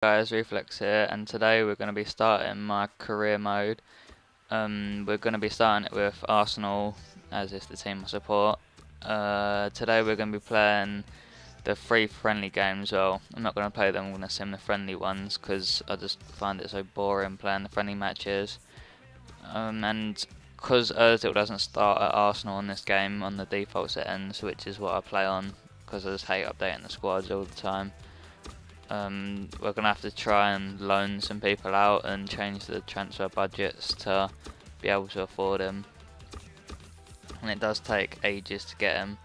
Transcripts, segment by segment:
Guys, Reflex here, and today we're going to be starting my career mode. We're going to be starting it with Arsenal, as is the team I support. Today we're going to be playing the free friendly games. Well, I'm not going to play them, I'm going to sim the friendly ones because I just find it so boring playing the friendly matches. And because Ozil doesn't start at Arsenal in this game on the default settings, which is what I play on, because I just hate updating the squads all the time. We're going to have to try and loan some people out and change the transfer budgets to be able to afford them. And it does take ages to get them.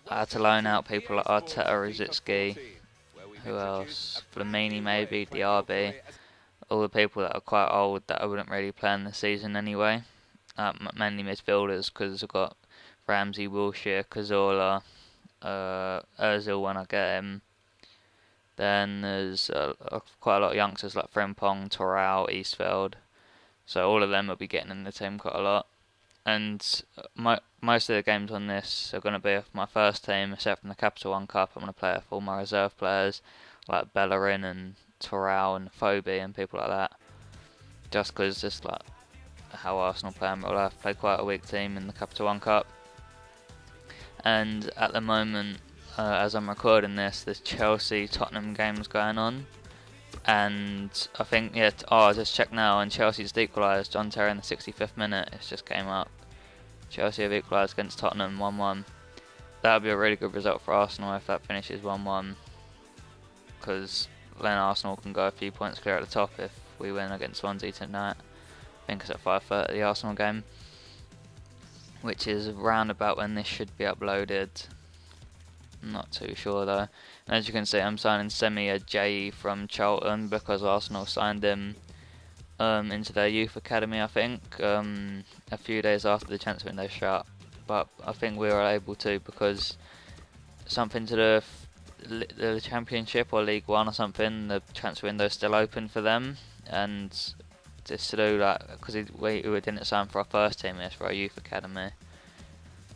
I had to loan out people like Arteta, Rosicki, who else? Flamini maybe, DRB. All the people that are quite old that I wouldn't really play in the season anyway. Mainly midfielders because I've got Ramsey, Wilshere, Cazorla, Ozil when I get him. Then there's quite a lot of youngsters like Frimpong, Torral, Eastfeld. So all of them will be getting in the team quite a lot. And most of the games on this are going to be of my first team, except from the Capital One Cup. I'm going to play with all my reserve players like Bellerin and Torral and Phoebe and people like that. Just because just like how Arsenal play in real life, play quite a weak team in the Capital One Cup. And at the moment, as I'm recording this, there's Chelsea-Tottenham games going on. And I think, I just checked now, and Chelsea's equalised. John Terry in the 65th minute, it's just came up. Chelsea have equalised against Tottenham 1-1. That would be a really good result for Arsenal if that finishes 1-1. Because then Arsenal can go a few points clear at the top if we win against Swansea tonight. I think it's at 5:30, the Arsenal game. Which is round about when this should be uploaded. I'm not too sure though. And as you can see, I'm signing Semi Ajayi from Charlton because Arsenal signed him into their youth academy, I think, a few days after the transfer window shut. But I think we were able to because something to do with the Championship or League One or something, the transfer window is still open for them. And just to do that, because we didn't sign for our first team, it's for our youth academy.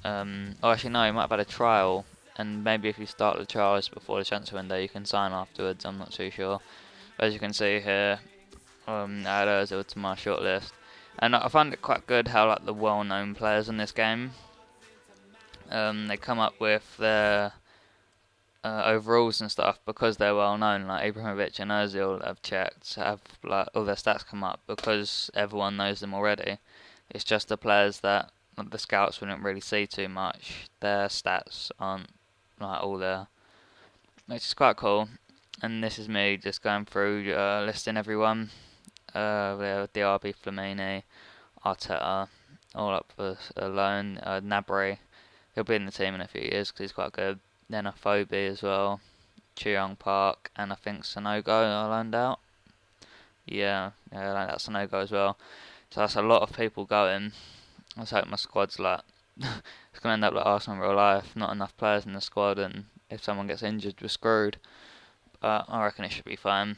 Actually no, he might have had a trial. And maybe if you start the trials before the transfer window, you can sign afterwards. I'm not too sure. But as you can see here, I had Ozil to my shortlist, and I find it quite good how like the well-known players in this game, they come up with their overalls and stuff because they're well-known. Like Ibrahimovic and Ozil, I've checked, have like all their stats come up because everyone knows them already. It's just the players that the scouts wouldn't really see too much. Their stats aren't like all there, which is quite cool. And this is me just going through listing everyone. We have DRB, Flamini, Arteta, all up for a loan. Nabry, he'll be in the team in a few years because he's quite good. Then a Phoebe as well, Cheong Park, and I think Sonogo I loaned out. Yeah, I loaned out Sonogo as well. So that's a lot of people going. Let's hope my squad's like it's gonna end up like Arsenal in real life. Not enough players in the squad, and if someone gets injured, we're screwed. But I reckon it should be fine.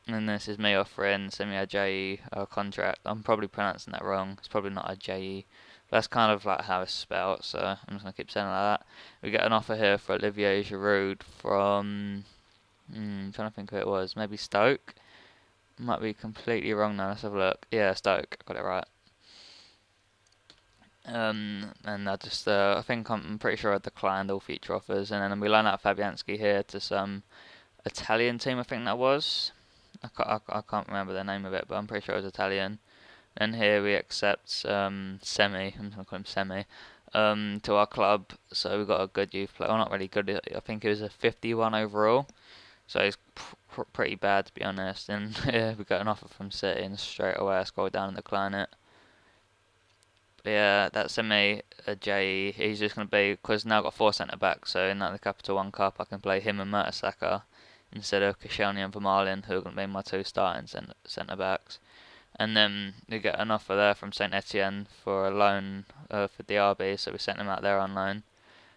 And this is me offering Semi Ajayi a contract. I'm probably pronouncing that wrong. It's probably not Ajayi. That's kind of like how it's spelled, so I'm just gonna keep saying it like that. We get an offer here for Olivier Giroud from I'm trying to think who it was. Maybe Stoke. Might be completely wrong now. Let's have a look. Yeah, Stoke. Got it right. And I just, I think I'm pretty sure I declined all future offers, and then we loan out Fabianski here to some Italian team, I think that was. I can't remember the name of it, but I'm pretty sure it was Italian. And here we accept Semi, I'm going to call him Semi, to our club. So we got a good youth player, well not really good, I think it was a 51 overall. So he's pretty bad to be honest. And yeah, we got an offer from City, and straight away I scrolled down and decline it. Yeah, that's Semi Ajayi. He's just going to be, because now I've got 4 centre backs, so in the Capital One Cup I can play him and Mertesacker instead of Koscielny and Vermaelen, who are going to be my 2 starting centre backs. And then we get an offer there from Saint Etienne for a loan for DRB, so we sent him out there on loan.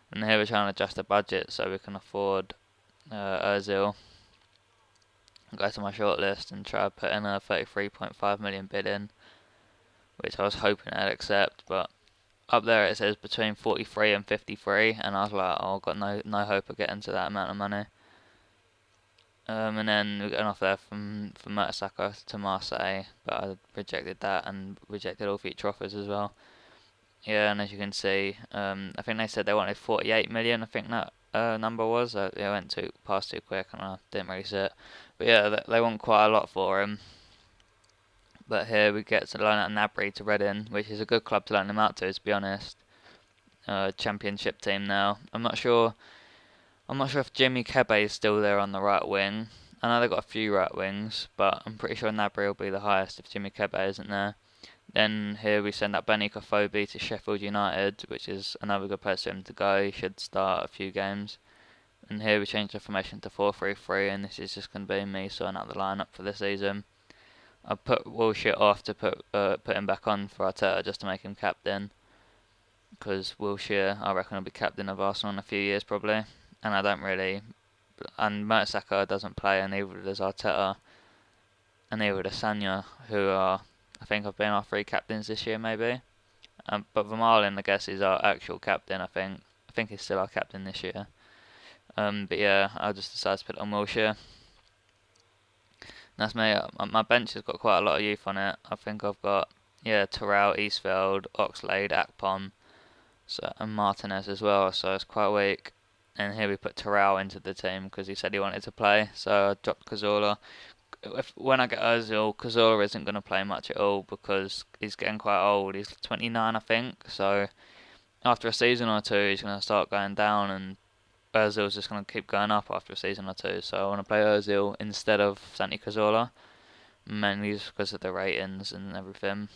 And here we're trying to adjust the budget so we can afford Ozil. Go to my shortlist and try to put in a 33.5 million bid in, which I was hoping I'd accept, but up there it says between 43 and 53, and I was like, oh, I've got no hope of getting to that amount of money. And then we got an offer there from Mertesacker to Marseille, but I rejected that and rejected all future offers as well. Yeah, and as you can see, I think they said they wanted 48 million. I think that number was. It went past too quick, and I didn't really see it. But yeah, they want quite a lot for him. But here we get to loan out Gnabry to Reading, which is a good club to loan him out to be honest. Championship team now. I'm not sure if Jimmy Kebe is still there on the right wing. I know they've got a few right wings, but I'm pretty sure Gnabry will be the highest if Jimmy Kebe isn't there. Then here we send out Benny Kofobi to Sheffield United, which is another good place for him to go. He should start a few games. And here we change the formation to 4-3-3, and this is just going to be me sorting out the lineup for the season. I put Wilshere off to put him back on for Arteta just to make him captain, because Wilshere I reckon will be captain of Arsenal in a few years probably, and I don't really. And Mertesacker doesn't play, and neither does Arteta, and neither does Sanya, who are I think have been our 3 captains this year maybe. But Vermaelen I guess is our actual captain. I think he's still our captain this year. But yeah, I just decided to put on Wilshere. That's me. My bench has got quite a lot of youth on it. I think I've got Terrell, Eastfeld, Oxlade, Akpom, and Martinez as well. So it's quite weak. And here we put Terrell into the team because he said he wanted to play. So I dropped Cazorla. When I get Ozil, Cazorla isn't going to play much at all because he's getting quite old. He's 29, I think. So after a season or two, he's going to start going down, and Ozil's just going to keep going up after a season or two. So I want to play Ozil instead of Santi Cazorla, mainly just because of the ratings and everything.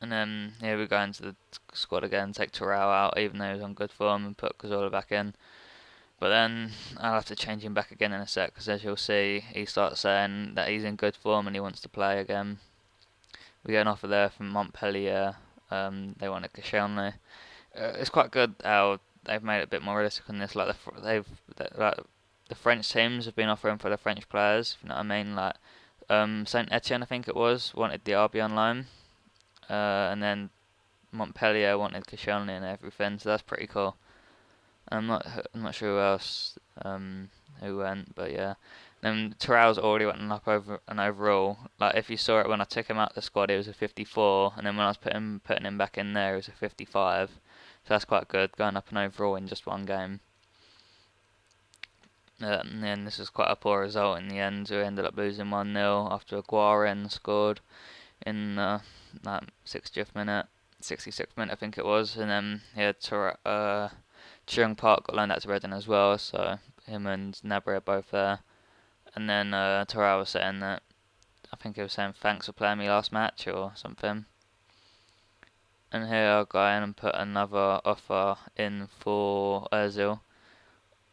And then here we go into the squad again, take Terrell out even though he's on good form, and put Cazorla back in. But then I'll have to change him back again in a sec, because as you'll see, he starts saying that he's in good form and he wants to play again. We get an offer there from Montpellier. They wanted Koscielny. It's quite good how they've made it a bit more realistic on this. Like the French teams have been offering for the French players. If you know what I mean? Like Saint Etienne, I think it was, wanted Diaby on loan, and then Montpellier wanted Koscielny and everything. So that's pretty cool. I'm not sure who else who went, but yeah. Then Terrell's already went up over an overall. Like if you saw it when I took him out of the squad, it was a 54, and then when I was putting him back in there, it was a 55. So that's quite good, going up an overall in just one game. And then this was quite a poor result in the end. We ended up losing 1-0 after Aguaren scored in that 60th minute, 66th minute I think it was, and then Cheung Park got loaned out to Reading as well, so him and Gnabry are both there. And then Terrell was saying that, I think he was saying thanks for playing me last match or something. And here I'll go in and put another offer in for Ozil.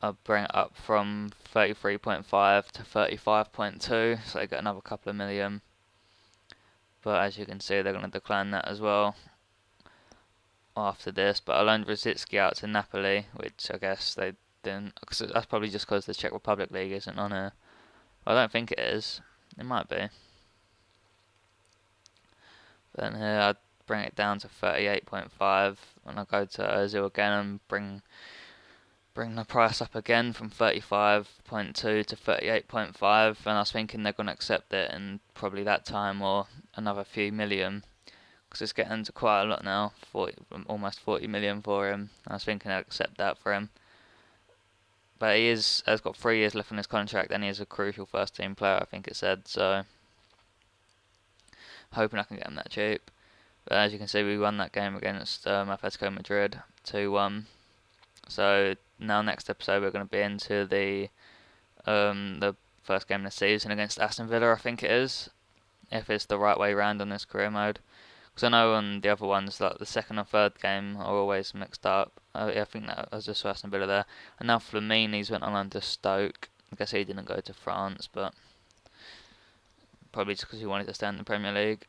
I'll bring it up from 33.5 to 35.2, so they get another couple of million. But as you can see, they're going to decline that as well after this. But I loaned Rosicki out to Napoli, which I guess they didn't. Cause that's probably just because the Czech Republic League isn't on here. I don't think it is. It might be. But then here I'd bring it down to 38.5, and I'll go to Ozil again and bring the price up again from 35.2 to 38.5, and I was thinking they're going to accept it in probably that time or another few million, because it's getting to quite a lot now, almost 40 million for him. I was thinking I'd accept that for him. But he has got 3 years left on his contract, and he is a crucial first team player, I think it said, so hoping I can get him that cheap. But as you can see, we won that game against Atletico Madrid 2-1. So now next episode we're going to be into the first game of the season against Aston Villa, I think it is, if it's the right way round on this career mode. Because I know on the other ones, like the second and third game are always mixed up. I think that was just Aston Villa there. And now Flamini's went on under Stoke. I guess he didn't go to France, but probably just because he wanted to stay in the Premier League.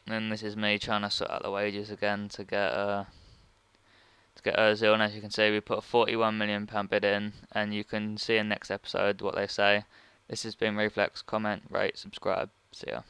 And then this is me trying to sort out the wages again to get Ozil, and as you can see, we put a £41 million bid in, and you can see in next episode what they say. This has been Reflex. Comment, rate, subscribe. See ya.